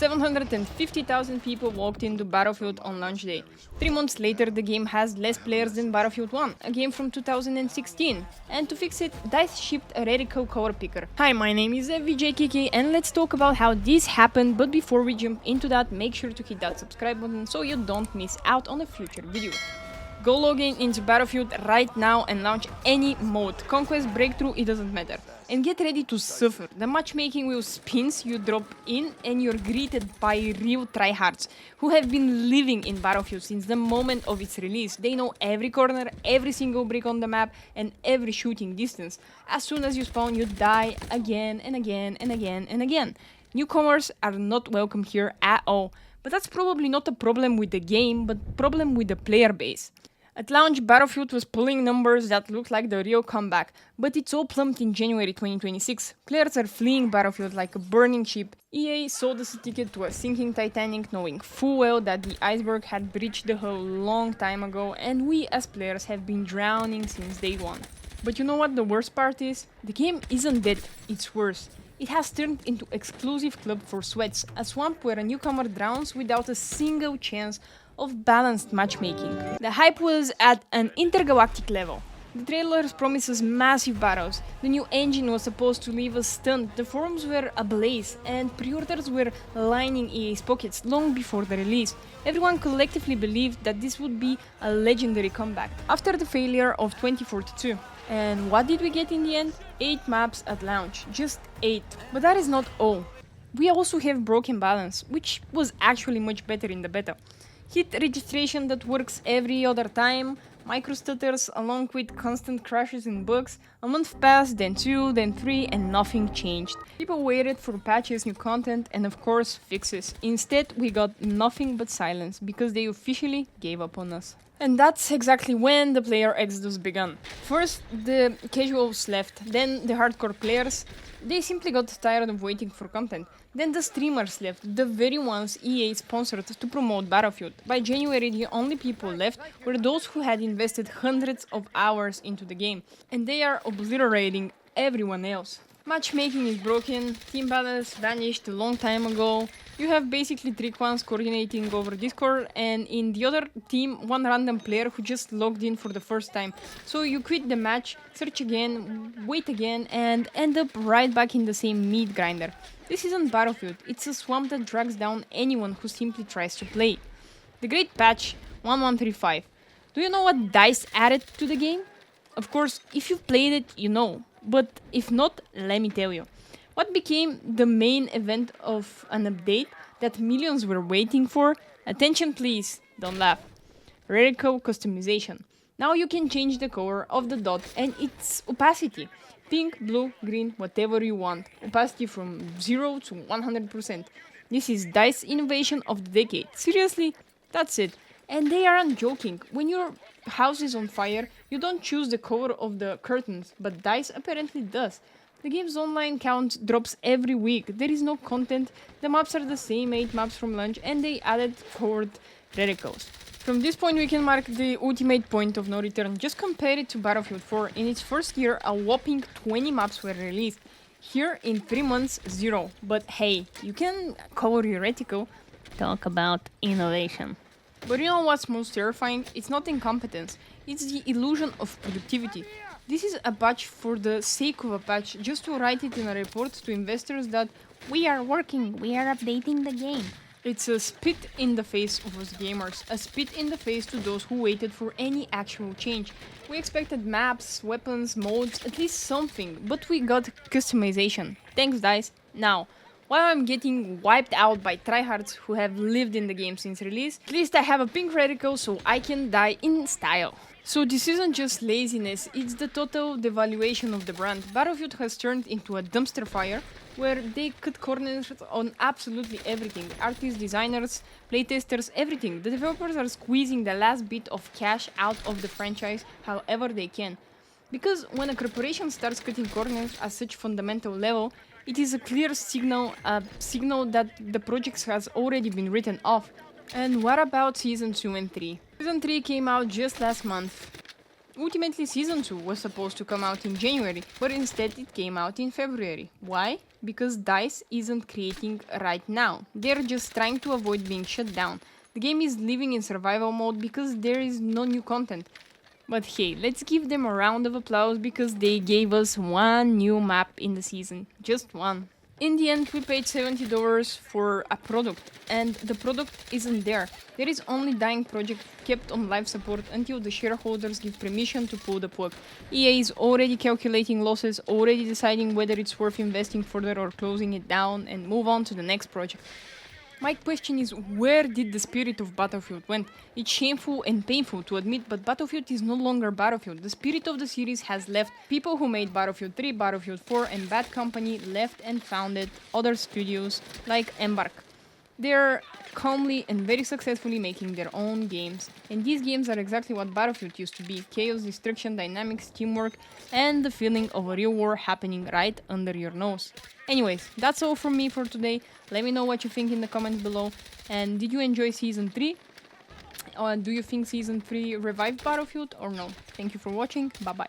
750,000 people walked into Battlefield on launch day. 3 months later, the game has less players than Battlefield 1, a game from 2016. And to fix it, DICE shipped a radical cover picker. Hi, my name is VJKK and let's talk about how this happened, but before we jump into that, make sure to hit that subscribe button so you don't miss out on a future video. Go log in into Battlefield right now and launch any mode, Conquest, Breakthrough, it doesn't matter. And get ready to suffer. The matchmaking wheel spins, you drop in and you're greeted by real tryhards who have been living in Battlefield since the moment of its release. They know every corner, every single brick on the map and every shooting distance. As soon as you spawn, you die again and again and again and again. Newcomers are not welcome here at all. But that's probably not a problem with the game, but a problem with the player base. At launch, Battlefield was pulling numbers that looked like the real comeback, but it's all plummeted in January 2026. Players are fleeing Battlefield like a burning ship. EA sold us a ticket to a sinking Titanic, knowing full well that the iceberg had breached the hull long time ago, and we as players have been drowning since day one. But you know what the worst part is? The game isn't dead, it's worse. It has turned into exclusive club for sweats, a swamp where a newcomer drowns without a single chance of balanced matchmaking. The hype was at an intergalactic level. The trailers promises massive battles, the new engine was supposed to leave us stunned, the forums were ablaze, and pre-orders were lining EA's pockets long before the release. Everyone collectively believed that this would be a legendary comeback after the failure of 2042. And what did we get in the end? 8 maps at launch, just 8. But that is not all. We also have broken balance, which was actually much better in the beta. Hit registration that works every other time, micro stutters along with constant crashes and bugs. A month passed, then 2, then 3, and nothing changed. People waited for patches, new content, and of course fixes. Instead, we got nothing but silence, because they officially gave up on us. And that's exactly when the player exodus began. First, the casuals left, then the hardcore players. They simply got tired of waiting for content. Then the streamers left, the very ones EA sponsored to promote Battlefield. By January, the only people left were those who had invested hundreds of hours into the game, and they are obliterating everyone else. Matchmaking is broken, team battles vanished a long time ago. You have basically 3 quants coordinating over Discord, and in the other team, one random player who just logged in for the first time. So you quit the match, search again, wait again, and end up right back in the same meat grinder. This isn't Battlefield, it's a swamp that drags down anyone who simply tries to play. The great patch 1135. Do you know what DICE added to the game? Of course, if you've played it, you know. But if not, let me tell you. What became the main event of an update that millions were waiting for? Attention please, don't laugh. Radical customization. Now you can change the color of the dot and its opacity. Pink, blue, green, whatever you want. Opacity from 0 to 100%. This is DICE innovation of the decade. Seriously, that's it. And they aren't joking. When your house is on fire, you don't choose the color of the curtains, but DICE apparently does. The game's online count drops every week. There is no content, the maps are the same 8 maps from launch, and they added colored radicals. From this point we can mark the ultimate point of no return. Just compare it to Battlefield 4. In its first year, a whopping 20 maps were released. Here, in 3 months, 0. But hey, you can color your reticle. Talk about innovation. But you know what's most terrifying? It's not incompetence, it's the illusion of productivity. This is a patch for the sake of a patch, just to write it in a report to investors that we are working, we are updating the game. It's a spit in the face of us gamers, a spit in the face to those who waited for any actual change. We expected maps, weapons, modes, at least something, but we got customization. Thanks DICE. Now, while I'm getting wiped out by tryhards who have lived in the game since release, at least I have a pink reticle so I can die in style. So this isn't just laziness, it's the total devaluation of the brand. Battlefield has turned into a dumpster fire where they cut corners on absolutely everything. Artists, designers, playtesters, everything. The developers are squeezing the last bit of cash out of the franchise however they can. Because when a corporation starts cutting corners at such fundamental level, it is a clear signal, that the project has already been written off. And what about Season 2 and 3? Season 3 came out just last month. Ultimately, Season 2 was supposed to come out in January, but instead it came out in February. Why? Because DICE isn't creating right now. They're just trying to avoid being shut down. The game is living in survival mode because there is no new content. But hey, let's give them a round of applause because they gave us one new map in the season. Just one. In the end, we paid $70 for a product, and the product isn't there. There is only dying project kept on life support until the shareholders give permission to pull the plug. EA is already calculating losses, already deciding whether it's worth investing further or closing it down and move on to the next project. My question is, where did the spirit of Battlefield went? It's shameful and painful to admit, but Battlefield is no longer Battlefield. The spirit of the series has left. People who made Battlefield 3, Battlefield 4, and Bad Company left and founded other studios like Embark. They're calmly and very successfully making their own games, and these games are exactly what Battlefield used to be: chaos, destruction, dynamics, teamwork, and the feeling of a real war happening right under your nose. Anyways, that's all from me for today. Let me know what you think in the comments below, and did you enjoy Season 3? Or do you think Season 3 revived Battlefield or no? Thank you for watching, bye bye.